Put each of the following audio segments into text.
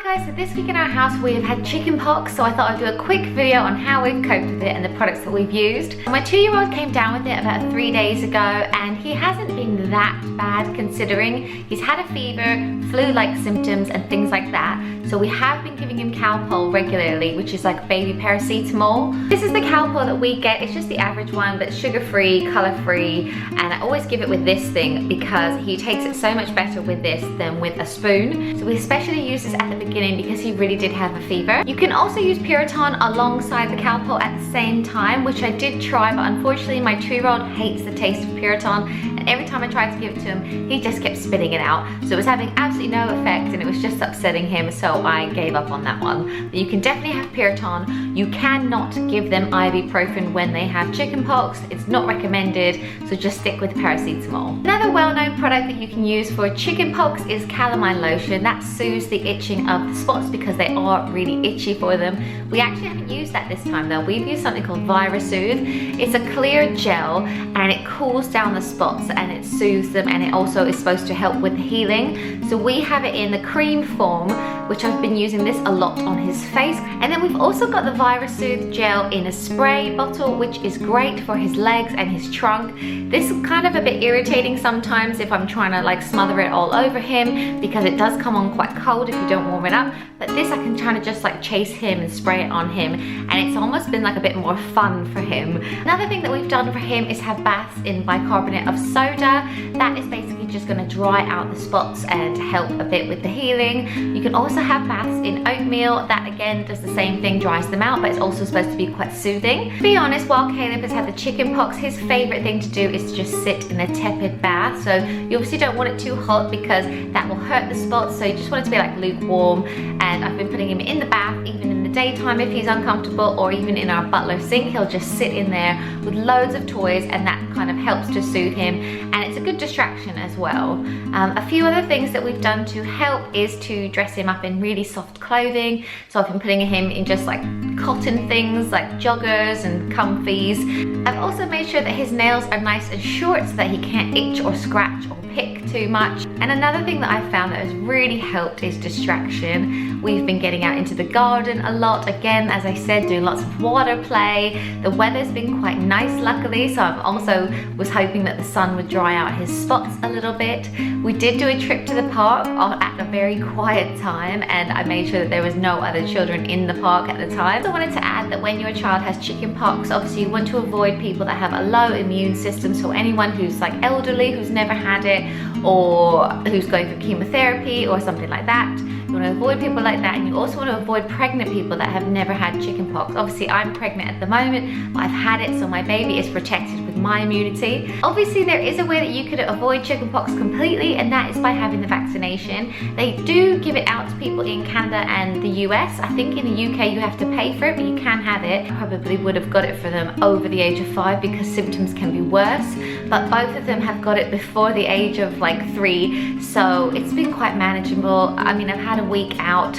Hi guys, so this week in our house we have had chickenpox, so I thought I'd do a quick video on how we've coped with it and the products that we've used. My 2-year-old came down with it about 3 days ago and he hasn't been that bad considering. He's had a fever, flu-like symptoms and things like that. So we have been giving him Calpol regularly, which is like baby paracetamol. This is the Calpol that we get. It's just the average one, but sugar-free, color-free, and I always give it with this thing because he takes it so much better with this than with a spoon. So we especially use this at the beginning because he really did have a fever. You can also use Puriton alongside the Calpol at the same time, which I did try, but unfortunately my 2-year-old hates the taste of Puriton, and every time I tried to give it to him, he just kept spitting it out. So it was having absolutely no effect and it was just upsetting him, so I gave up on that one. But you can definitely have Puriton. You cannot give them ibuprofen when they have chickenpox. It's not recommended, so just stick with paracetamol. Another well-known product that you can use for chickenpox is calamine lotion. That soothes the itching of the spots because they are really itchy for them. We actually haven't used that this time though. We've used something called ViraSoothe. It's a clear gel and it cools down the spots and it soothes them, and it also is supposed to help with healing. So we have it in the cream form, which I've been using this a lot on his face. And then we've also got the ViraSoothe gel in a spray bottle, which is great for his legs and his trunk. This is kind of a bit irritating sometimes if I'm trying to like smother it all over him, because it does come on quite cold if you don't warm it up. But this I can kind of just like chase him and spray it on him, and it's almost been like a bit more fun for him. Another thing that we've done for him is have baths in bicarbonate of soda. That is basically just going to dry out the spots and help a bit with the healing. You can also have baths in oatmeal. That again does the same thing, dries them out, but it's also supposed to be quite soothing. To be honest, while Caleb has had the chickenpox, his favorite thing to do is to just sit in a tepid bath. So you obviously don't want it too hot because that will hurt the spots, so you just want it to be like lukewarm. And I've been putting him in the bath even in the daytime if he's uncomfortable, or even in our butler sink. He'll just sit in there with loads of toys, and that kind of helps to soothe him, and it's a good distraction as well. A few other things that we've done to help is to dress him up in really soft clothing. So I've been putting him in just like cotton things like joggers and comfies. I've also made sure that his nails are nice and short so that he can't itch or scratch or pick too much. And another thing that I found that has really helped is distraction. We've been getting out into the garden a lot. Again, as I said, doing lots of water play. The weather's been quite nice luckily, so I also was hoping that the sun would dry out his spots a little bit. We did do a trip to the park at a very quiet time, and I made sure that there was no other children in the park at the time. So I wanted to add that when your child has chickenpox, obviously you want to avoid people that have a low immune system, so anyone who's like elderly, who's never had it, or who's going through chemotherapy or something like that. You want to avoid people like that, and you also want to avoid pregnant people that have never had chickenpox. Obviously I'm pregnant at the moment, but I've had it, so my baby is protected with my immunity. Obviously there is a way that you could avoid chickenpox completely, and that is by having the vaccination. They do give it out to people in Canada and the US. I think in the UK you have to pay for it, but you can have it. I probably would have got it for them over the age of 5 because symptoms can be worse, but both of them have got it before the age of like 3, so it's been quite manageable. I mean, I've had a week out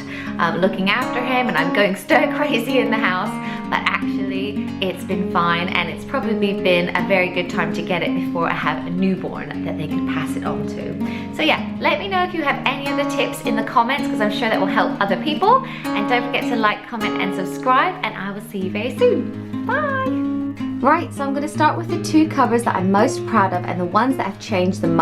looking after him and I'm going stir crazy in the house, but actually it's been fine, and it's probably been a very good time to get it before I have a newborn that they can pass it on to. So yeah, let me know if you have any other tips in the comments, because I'm sure that will help other people. And don't forget to like, comment and subscribe, and I will see you very soon. Bye! Right, so I'm going to start with the 2 covers that I'm most proud of and the ones that have changed the most.